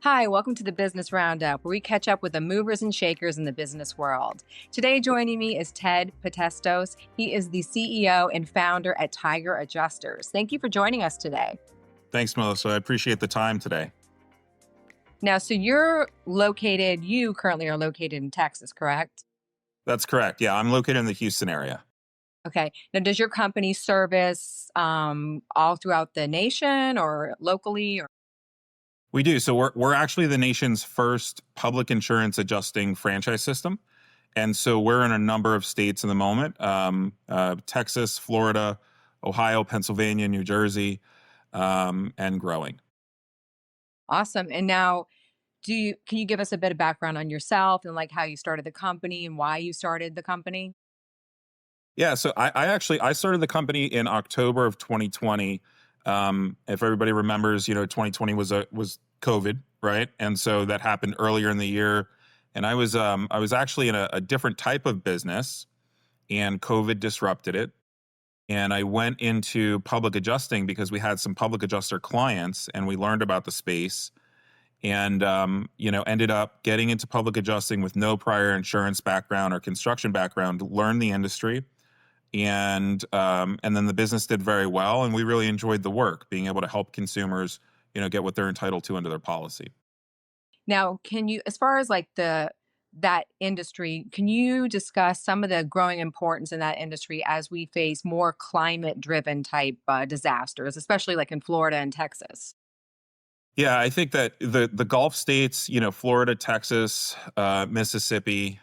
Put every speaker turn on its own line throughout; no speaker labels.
Hi, welcome to the Business Roundup, where we catch up with the movers and shakers in the business world. Today, joining me is Ted Patestos. He is the CEO and founder at Tiger Adjusters. Thank you for joining us today.
Thanks, Melissa. I appreciate the time today.
Now, so you currently are located in Texas, correct?
That's correct. Yeah, I'm located in the Houston area.
Okay. Now, does your company service all throughout the nation or locally?
We do. So we're actually the nation's first public insurance adjusting franchise system. And so we're in a number of states in the moment, Texas, Florida, Ohio, Pennsylvania, New Jersey, and growing.
Awesome. And now, can you give us a bit of background on yourself and like how you started the company and why you started the company?
Yeah, so I started the company in October of 2020. If everybody remembers, 2020 was COVID, right? And so that happened earlier in the year. And I was actually in a different type of business, and COVID disrupted it. And I went into public adjusting because we had some public adjuster clients, and we learned about the space. And ended up getting into public adjusting with no prior insurance background or construction background. Learned the industry, and then the business did very well, and we really enjoyed the work, being able to help consumers, get what they're entitled to under their policy.
Now, can you, as far as like that industry, can you discuss some of the growing importance in that industry as we face more climate-driven type disasters, especially like in Florida and Texas?
Yeah, I think that the Gulf states, Florida, Texas, Mississippi,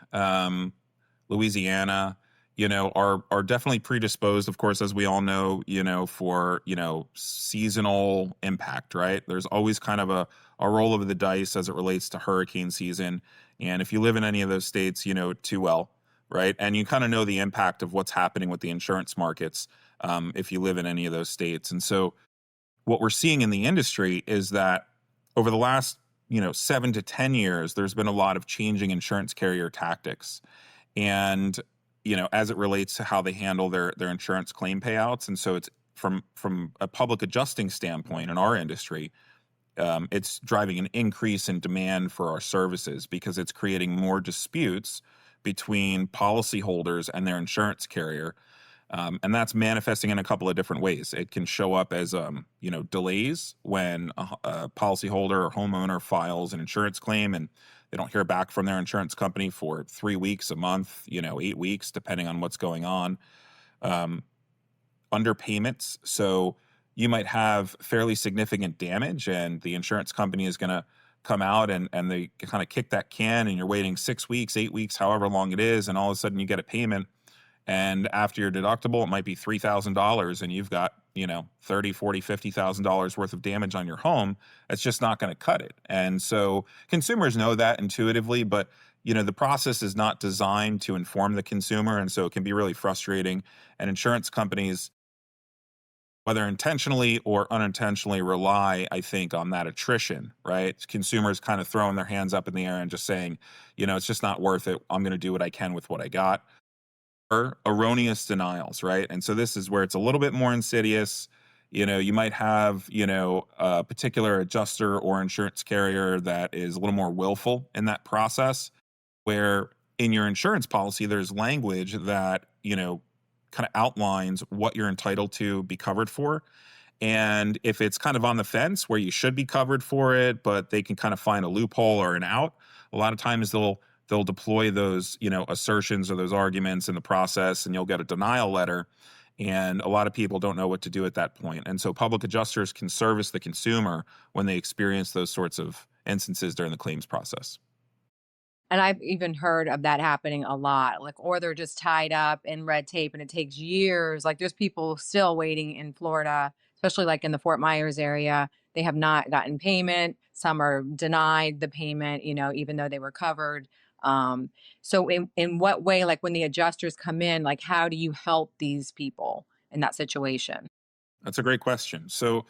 Louisiana, are definitely predisposed, of course, as we all know, for seasonal impact, right? There's always kind of a roll of the dice as it relates to hurricane season, and if you live in any of those states, you know too well, right? And you kind of know the impact of what's happening with the insurance markets, if you live in any of those states. And so what we're seeing in the industry is that over the last 7 to 10 years, there's been a lot of changing insurance carrier tactics, and as it relates to how they handle their insurance claim payouts. And so it's from a public adjusting standpoint in our industry, it's driving an increase in demand for our services because it's creating more disputes between policyholders and their insurance carrier. And that's manifesting in a couple of different ways. It can show up as, delays when a policyholder or homeowner files an insurance claim and they don't hear back from their insurance company for 3 weeks, a month, 8 weeks, depending on what's going on. Underpayments. So you might have fairly significant damage, and the insurance company is going to come out and they kind of kick that can, and you're waiting 6 weeks, 8 weeks, however long it is, and all of a sudden you get a payment. And after your deductible, it might be $3,000, and you've got, 30, 40, $50,000 worth of damage on your home. It's just not going to cut it. And so consumers know that intuitively, but the process is not designed to inform the consumer. And so it can be really frustrating. And insurance companies, whether intentionally or unintentionally, rely, I think, on that attrition, right? Consumers kind of throwing their hands up in the air and just saying, it's just not worth it. I'm going to do what I can with what I got. Or erroneous denials, right? And so this is where it's a little bit more insidious. You might have, a particular adjuster or insurance carrier that is a little more willful in that process, where in your insurance policy, there's language that, kind of outlines what you're entitled to be covered for. And if it's kind of on the fence where you should be covered for it, but they can kind of find a loophole or an out, a lot of times they'll deploy those, assertions or those arguments in the process, and you'll get a denial letter. And a lot of people don't know what to do at that point. And so public adjusters can service the consumer when they experience those sorts of instances during the claims process.
And I've even heard of that happening a lot, like, or they're just tied up in red tape and it takes years. Like, there's people still waiting in Florida, especially like in the Fort Myers area. They have not gotten payment. Some are denied the payment, even though they were covered. So in what way, like when the adjusters come in, like how do you help these people in that situation?
That's a great question. So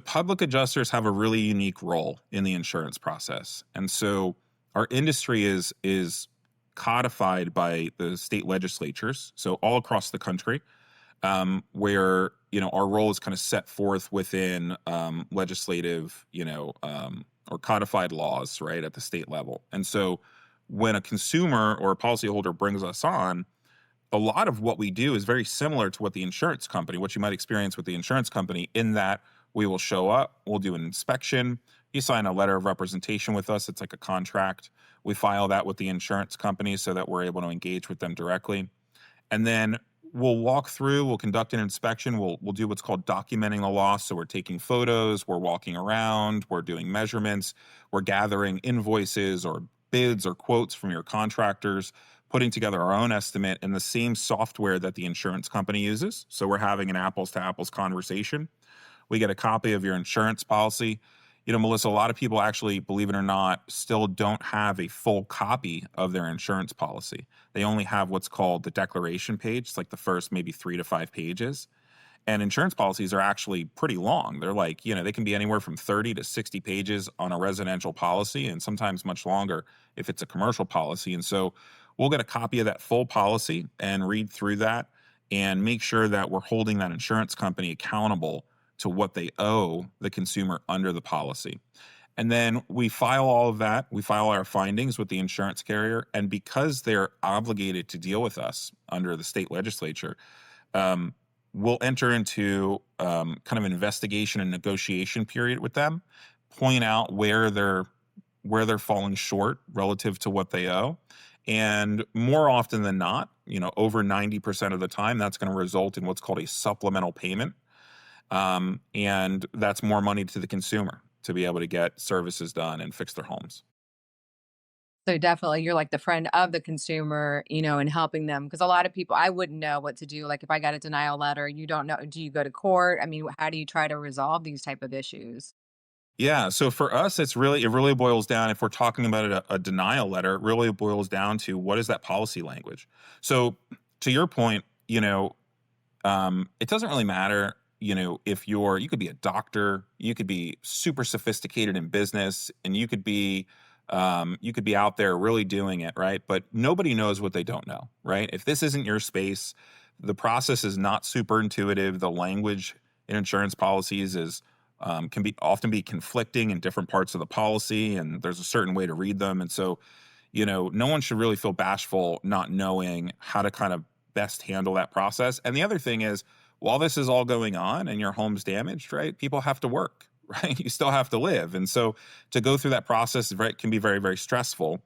public adjusters have a really unique role in the insurance process. And so our industry is codified by the state legislatures, so all across the country, where our role is kind of set forth within legislative, or codified laws, right, at the state level. And so when a consumer or a policyholder brings us on, a lot of what we do is very similar to what you might experience with the insurance company, in that we will show up, we'll do an inspection, you sign a letter of representation with us. It's like a contract. We file that with the insurance company so that we're able to engage with them directly. And then we'll conduct an inspection. We'll do what's called documenting the loss. So we're taking photos, we're walking around, we're doing measurements, we're gathering invoices or bids or quotes from your contractors, putting together our own estimate in the same software that the insurance company uses. So we're having an apples to apples conversation. We get a copy of your insurance policy. Melissa, a lot of people actually, believe it or not, still don't have a full copy of their insurance policy. They only have what's called the declaration page. It's like the first maybe 3 to 5 pages. And insurance policies are actually pretty long. They're like, they can be anywhere from 30 to 60 pages on a residential policy, and sometimes much longer if it's a commercial policy. And so we'll get a copy of that full policy and read through that and make sure that we're holding that insurance company accountable to what they owe the consumer under the policy. And then we file all of that. We file our findings with the insurance carrier. And because they're obligated to deal with us under the state legislature, we'll enter into kind of an investigation and negotiation period with them, point out where they're falling short relative to what they owe. And more often than not, over 90% of the time, that's going to result in what's called a supplemental payment. And that's more money to the consumer to be able to get services done and fix their homes.
So definitely you're like the friend of the consumer, and helping them, because a lot of people, I wouldn't know what to do. Like if I got a denial letter, you don't know, do you go to court? I mean, how do you try to resolve these type of issues?
Yeah. So for us, it really boils down, if we're talking about a denial letter, it really boils down to what is that policy language. So to your point, it doesn't really matter, if you could be a doctor, you could be super sophisticated in business, and you could be out there really doing it, right? But nobody knows what they don't know, right? If this isn't your space, the process is not super intuitive. The language in insurance policies can often be conflicting in different parts of the policy, and there's a certain way to read them. And so, no one should really feel bashful not knowing how to kind of best handle that process. And the other thing is, while this is all going on and your home's damaged, right? People have to work, right? You still have to live. And so to go through that process, right, can be very, very stressful.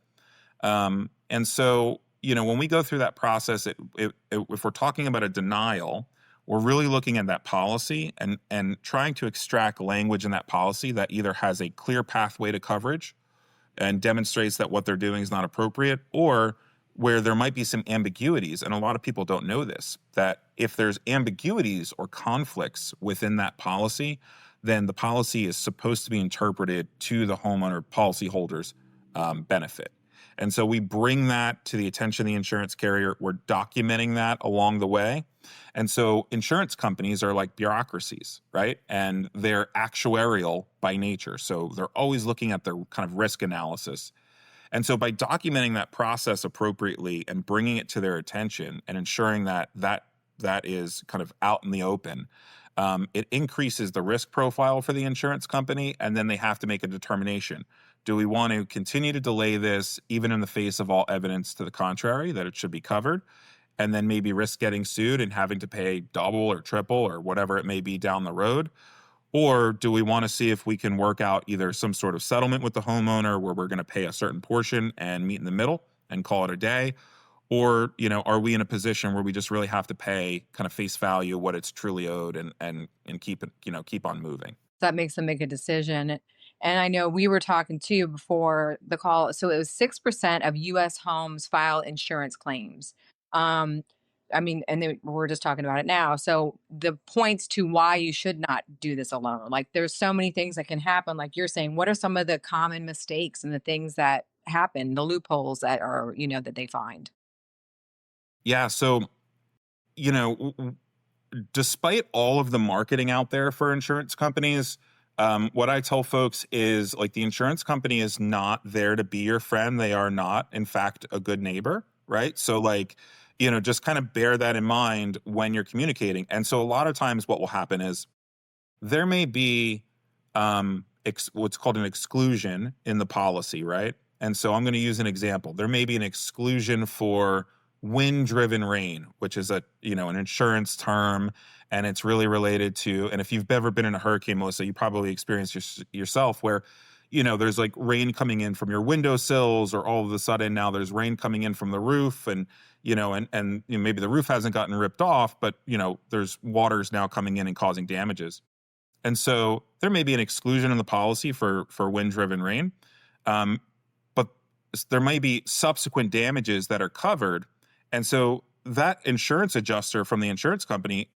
And so, when we go through that process, if we're talking about a denial, we're really looking at that policy and trying to extract language in that policy that either has a clear pathway to coverage and demonstrates that what they're doing is not appropriate, or where there might be some ambiguities. And a lot of people don't know this, that if there's ambiguities or conflicts within that policy, then the policy is supposed to be interpreted to the homeowner policyholder's benefit. And so we bring that to the attention of the insurance carrier. We're documenting that along the way. And so insurance companies are like bureaucracies, right? And they're actuarial by nature. So they're always looking at their kind of risk analysis. And so by documenting that process appropriately and bringing it to their attention and ensuring that is kind of out in the open, it increases the risk profile for the insurance company. And then they have to make a determination. Do we want to continue to delay this, even in the face of all evidence to the contrary, that it should be covered, and then maybe risk getting sued and having to pay double or triple or whatever it may be down the road? Or do we want to see if we can work out either some sort of settlement with the homeowner where we're going to pay a certain portion and meet in the middle and call it a day? Or, are we in a position where we just really have to pay kind of face value what it's truly owed and keep it, keep on moving?
That makes them make a decision. And I know we were talking to you before the call. So it was 6% of US homes file insurance claims. Um, I mean, and then we're just talking about it now. So the points to why you should not do this alone. Like there's so many things that can happen. Like you're saying, what are some of the common mistakes and the things that happen, the loopholes that are, that they find?
Yeah. So, you know, despite all of the marketing out there for insurance companies, what I tell folks is like the insurance company is not there to be your friend. They are not, in fact, a good neighbor, right? So, like, just kind of bear that in mind when you're communicating. And so a lot of times what will happen is there may be what's called an exclusion in the policy, right? And so I'm going to use an example. There may be an exclusion for wind-driven rain, which is an insurance term, and it's really related to. And if you've ever been in a hurricane, Melissa, you probably experienced yourself where, there's like rain coming in from your windowsills, or all of a sudden now there's rain coming in from the roof, and maybe the roof hasn't gotten ripped off, but there's waters now coming in and causing damages. And so there may be an exclusion in the policy for wind-driven rain, um, but there may be subsequent damages that are covered. And so that insurance adjuster from the insurance company,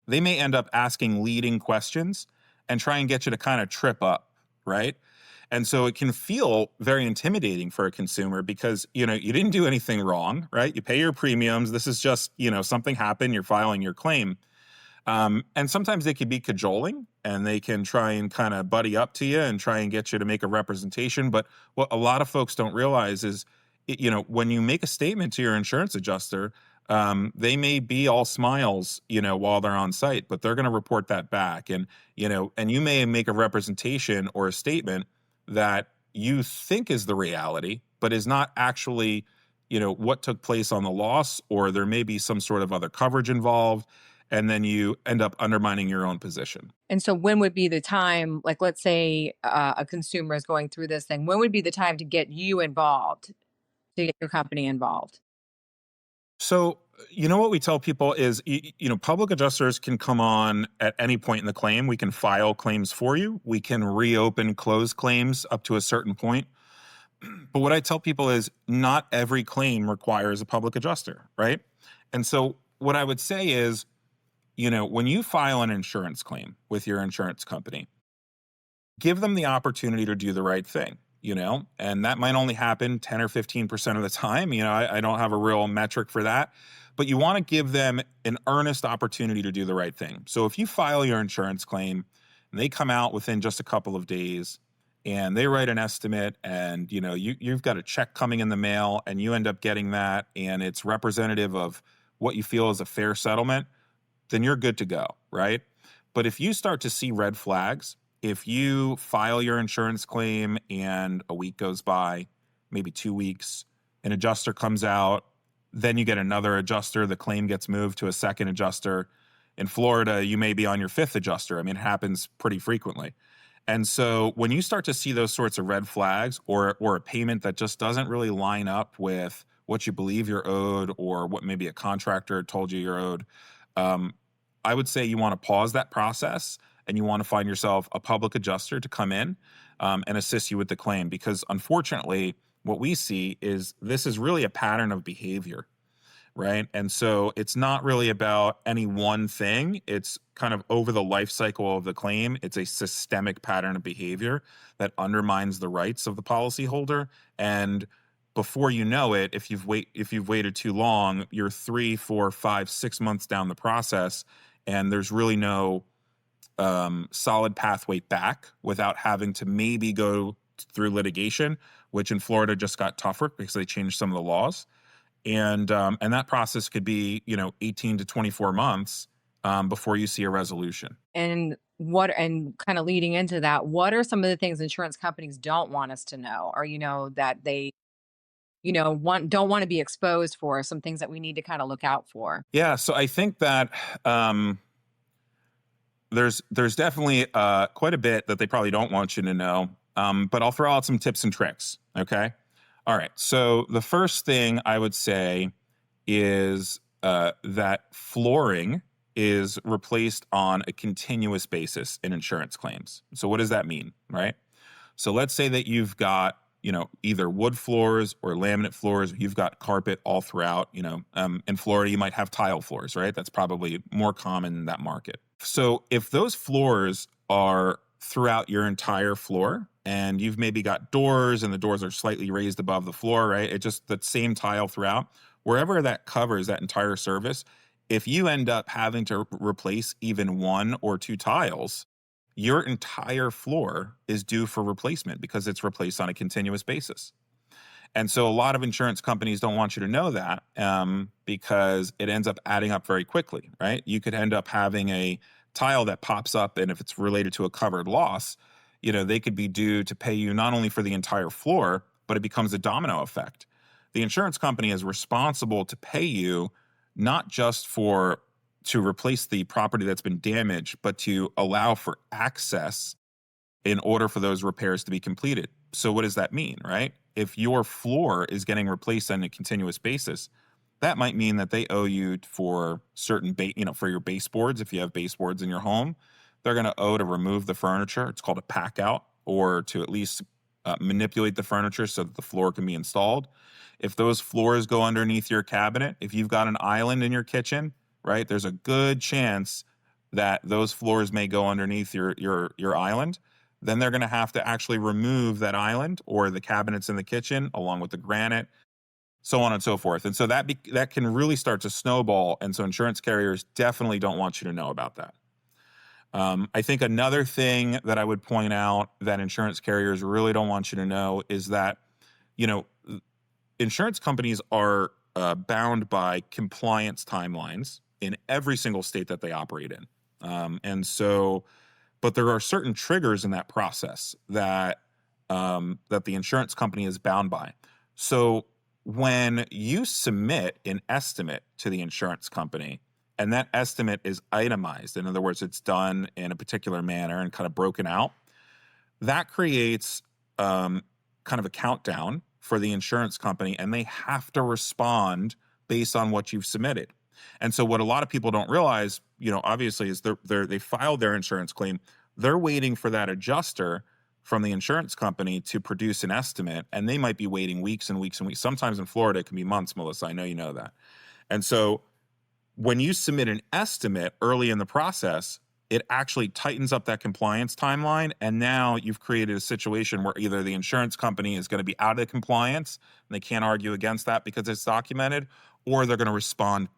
they may end up asking leading questions and try and get you to kind of trip up, right? And so it can feel very intimidating for a consumer because, you didn't do anything wrong, right? You pay your premiums. This is just, something happened. You're filing your claim. And sometimes they can be cajoling and they can try and kind of buddy up to you and try and get you to make a representation. But what a lot of folks don't realize is, when you make a statement to your insurance adjuster, they may be all smiles, while they're on site, but they're going to report that back. And you may make a representation or a statement that you think is the reality, but is not actually, what took place on the loss, or there may be some sort of other coverage involved, and then you end up undermining your own position.
And so when would be the time, like let's say a consumer is going through this thing, when would be the time to get you involved, to get your company involved?
So, what we tell people is, public adjusters can come on at any point in the claim. We can file claims for you. We can reopen closed claims up to a certain point. But what I tell people is not every claim requires a public adjuster, right? And so what I would say is, when you file an insurance claim with your insurance company, give them the opportunity to do the right thing, and that might only happen 10 or 15% of the time. I don't have a real metric for that, but you want to give them an earnest opportunity to do the right thing. So if you file your insurance claim and they come out within just a couple of days and they write an estimate, and you've got a check coming in the mail and you end up getting that, and it's representative of what you feel is a fair settlement, then you're good to go, right? But if you start to see red flags, if you file your insurance claim and a week goes by, maybe 2 weeks, an adjuster comes out, then you get another adjuster, the claim gets moved to a second adjuster. In Florida, you may be on your fifth adjuster. I mean, it happens pretty frequently. And so when you start to see those sorts of red flags, or a payment that just doesn't really line up with what you believe you're owed, or what maybe a contractor told you you're owed, um, I would say you want to pause that process and you want to find yourself a public adjuster to come in and assist you with the claim. Because unfortunately, what we see is this is really a pattern of behavior, right? And so it's not really about any one thing. It's kind of over the life cycle of the claim. It's a systemic pattern of behavior that undermines the rights of the policyholder. And before you know it, if you've waited too long, you're 3, 4, 5, 6 months down the process, and there's really no solid pathway back without having to maybe go through litigation, which in Florida just got tougher because they changed some of the laws. And that process could be 18 to 24 months before you see a resolution.
And kind of leading into that, what are some of the things insurance companies don't want us to know, or that they don't want to be exposed for, some things that we need to kind of look out for?
Yeah, so I think that there's definitely quite a bit that they probably don't want you to know, but I'll throw out some tips and tricks. Okay, all right. So the first thing I would say is that flooring is replaced on a continuous basis in insurance claims. So what does that mean, right? So let's say that you've got, either wood floors or laminate floors. You've got carpet all throughout. In Florida, you might have tile floors, right? That's probably more common in that market. So if those floors are throughout your entire floor, and you've maybe got doors and the doors are slightly raised above the floor, right? It just the same tile throughout, wherever that covers that entire surface. If you end up having to replace even 1 or 2 tiles, your entire floor is due for replacement because it's replaced on a continuous basis. And so a lot of insurance companies don't want you to know that, because it ends up adding up very quickly, right? You could end up having a tile that pops up, and if it's related to a covered loss, they could be due to pay you not only for the entire floor, but it becomes a domino effect. The insurance company is responsible to pay you not just for to replace the property that's been damaged, but to allow for access in order for those repairs to be completed. So what does that mean, right? If your floor is getting replaced on a continuous basis, that might mean that they owe you for certain for your baseboards. If you have baseboards in your home, they're going to owe to remove the furniture. It's called a pack out, or to at least manipulate the furniture so that the floor can be installed. If those floors go underneath your cabinet, if you've got an island in your kitchen, right, there's a good chance that those floors may go underneath your island. Then they're going to have to actually remove that island or the cabinets in the kitchen along with the granite, so on and so forth. And so that can really start to snowball. And so insurance carriers definitely don't want you to know about that. I think another thing that I would point out that insurance carriers really don't want you to know is that, you know, insurance companies are bound by compliance timelines in every single state that they operate in. And so, but there are certain triggers in that process that the insurance company is bound by. So when you submit an estimate to the insurance company, and that estimate is itemized, in other words, it's done in a particular manner and kind of broken out, that creates kind of a countdown for the insurance company, and they have to respond based on what you've submitted. And so, what a lot of people don't realize, obviously, is they filed their insurance claim. They're waiting for that adjuster from the insurance company to produce an estimate, and they might be waiting weeks and weeks and weeks. Sometimes in Florida, it can be months, Melissa. I know you know that. And so, when you submit an estimate early in the process, it actually tightens up that compliance timeline. And now you've created a situation where either the insurance company is going to be out of compliance and they can't argue against that because it's documented, or they're going to respond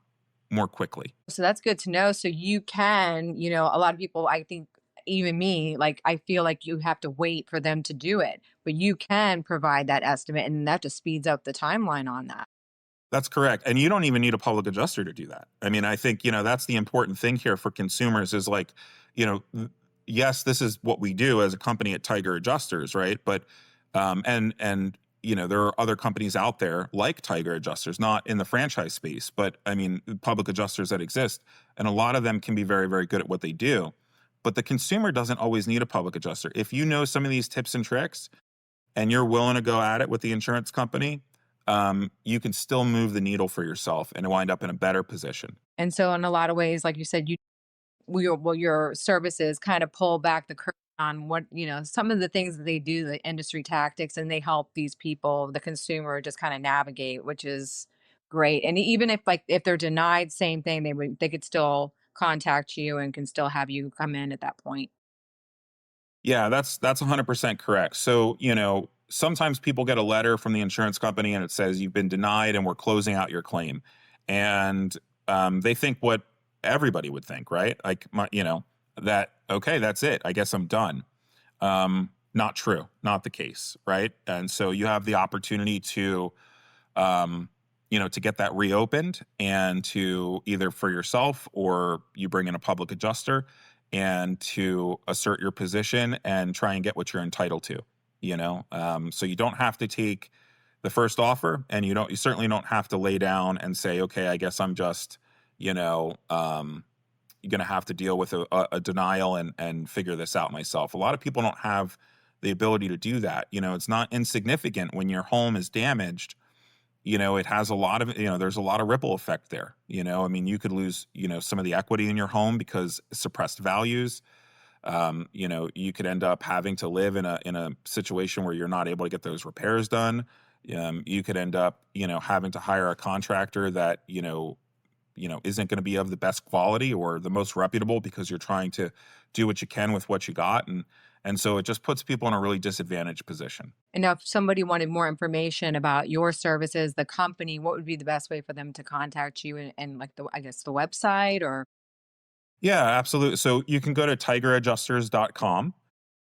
more quickly.
So that's good to know. So you can, a lot of people, I think, even me, like, I feel like you have to wait for them to do it, but you can provide that estimate and that just speeds up the timeline on that.
That's correct. And you don't even need a public adjuster to do that. I mean, I think, that's the important thing here for consumers is like, you know, yes, this is what we do as a company at Tiger Adjusters, right? But there are other companies out there like Tiger Adjusters, not in the franchise space, but I mean, public adjusters that exist, and a lot of them can be very, very good at what they do. But the consumer doesn't always need a public adjuster. If you know some of these tips and tricks, and you're willing to go at it with the insurance company, you can still move the needle for yourself and wind up in a better position.
And so in a lot of ways, like you said, your services kind of pull back the curtain on what, some of the things that they do, the industry tactics, and they help these people, the consumer, just kind of navigate, which is great. And even if they're denied, same thing, they could still contact you and can still have you come in at that point.
Yeah, that's 100% correct. So, sometimes people get a letter from the insurance company and it says you've been denied and we're closing out your claim. And they think what everybody would think, right? Like, that, okay, that's it. I guess I'm done. Not true, not the case, right? And so you have the opportunity to get that reopened and to either for yourself or you bring in a public adjuster and to assert your position and try and get what you're entitled to, so you don't have to take the first offer, and you certainly don't have to lay down and say, okay, I guess I'm just, you're going to have to deal with a denial and figure this out myself. A lot of people don't have the ability to do that. It's not insignificant when your home is damaged. It has a lot of, there's a lot of ripple effect there. I mean, you could lose, some of the equity in your home because suppressed values. You could end up having to live in a situation where you're not able to get those repairs done. You could end up, having to hire a contractor that, isn't going to be of the best quality or the most reputable because you're trying to do what you can with what you got. And so it just puts people in a really disadvantaged position.
And now if somebody wanted more information about your services, the company, what would be the best way for them to contact you and like I guess the website or?
Yeah, absolutely. So you can go to tigeradjusters.com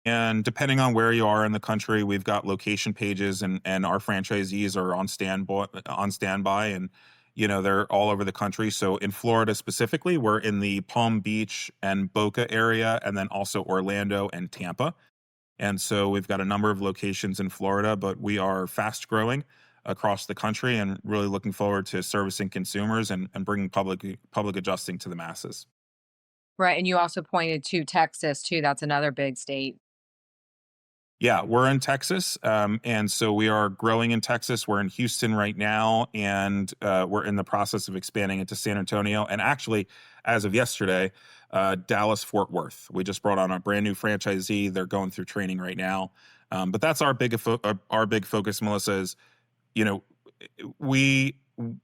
And depending on where you are in the country, we've got location pages, and our franchisees are on standby, and they're all over the country. So in Florida specifically, we're in the Palm Beach and Boca area, and then also Orlando and Tampa. And so we've got a number of locations in Florida, but we are fast growing across the country and really looking forward to servicing consumers and bringing public adjusting to the masses.
Right. And you also pointed to Texas too. That's another big state.
Yeah, we're in Texas, and so we are growing in Texas. We're in Houston right now, and we're in the process of expanding into San Antonio. And actually, as of yesterday, Dallas Fort Worth. We just brought on a brand new franchisee. They're going through training right now. But that's our big focus, Melissa. Is you know we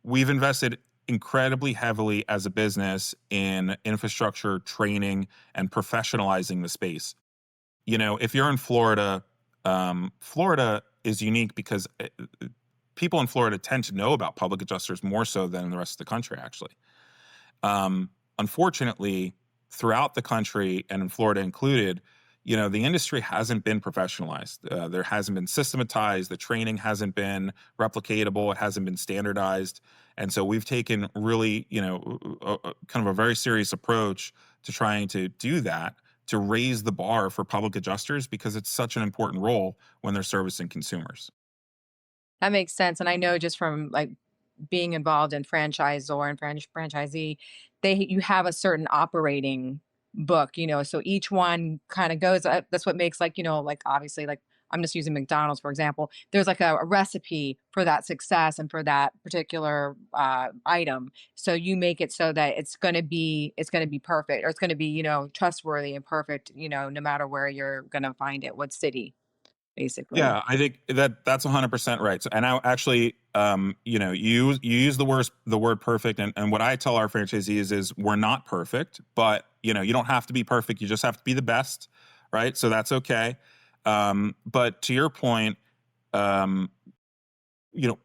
we've invested incredibly heavily as a business in infrastructure, training, and professionalizing the space. If you're in Florida, Florida is unique because people in Florida tend to know about public adjusters more so than the rest of the country, actually. Unfortunately, throughout the country and in Florida included, the industry hasn't been professionalized. There hasn't been systematized. The training hasn't been replicatable. It hasn't been standardized. And so we've taken really, kind of a very serious approach to trying to do that, to raise the bar for public adjusters because it's such an important role when they're servicing consumers.
That makes sense. And I know just from like being involved in franchise or in franchisee, you have a certain operating book, so each one kind of goes, that's what makes like, like obviously like I'm just using McDonald's, for example. There's like a recipe for that success and for that particular item. So you make it so that it's going to be perfect, or it's going to be, trustworthy and perfect, no matter where you're going to find it, what city, basically.
Yeah, I think that's 100% right. So, and I actually, you use the word perfect, and what I tell our franchisees is we're not perfect, but you don't have to be perfect. You just have to be the best, right? So that's okay. But to your point, um,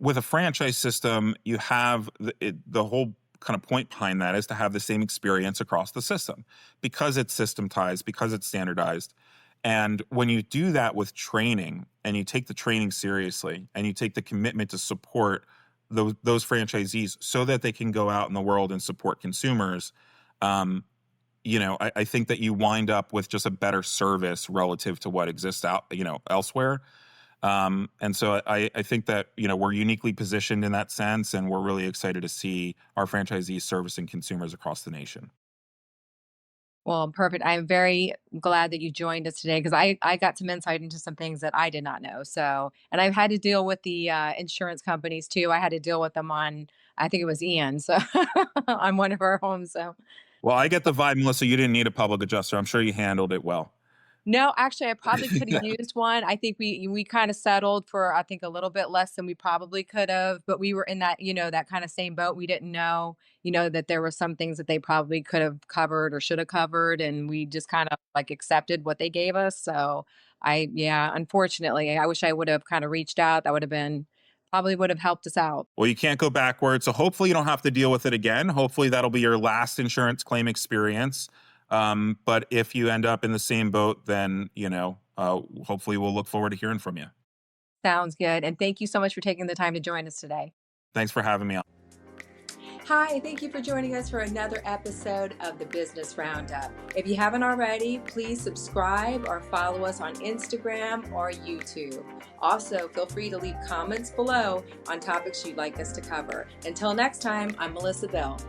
with a franchise system, you have the whole kind of point behind that is to have the same experience across the system because it's systematized, because it's standardized. And when you do that with training and you take the training seriously and you take the commitment to support those franchisees so that they can go out in the world and support consumers, I think that you wind up with just a better service relative to what exists out, elsewhere. And so I think that, we're uniquely positioned in that sense, and we're really excited to see our franchisees servicing consumers across the nation.
Well, perfect. I'm very glad that you joined us today because I got some insight into some things that I did not know. So, and I've had to deal with the insurance companies too. I had to deal with them on, I think it was Ian, so on one of our homes. So,
Well, I get the vibe, Melissa, you didn't need a public adjuster. I'm sure you handled it well.
no, actually, I probably could have used one. I think we kind of settled for, I think, a little bit less than we probably could have, but we were in that, that kind of same boat. We didn't know, that there were some things that they probably could have covered or should have covered, and we just kind of like accepted what they gave us. So yeah, unfortunately, I wish I would have kind of reached out. That would have been probably would have helped us out.
Well, you can't go backwards. So hopefully you don't have to deal with it again. Hopefully that'll be your last insurance claim experience. But if you end up in the same boat, then, hopefully we'll look forward to hearing from you.
Sounds good. And thank you so much for taking the time to join us today.
Thanks for having me on.
Hi, thank you for joining us for another episode of the Business Roundup. If you haven't already, please subscribe or follow us on Instagram or YouTube. Also, feel free to leave comments below on topics you'd like us to cover. Until next time, I'm Melissa Bell.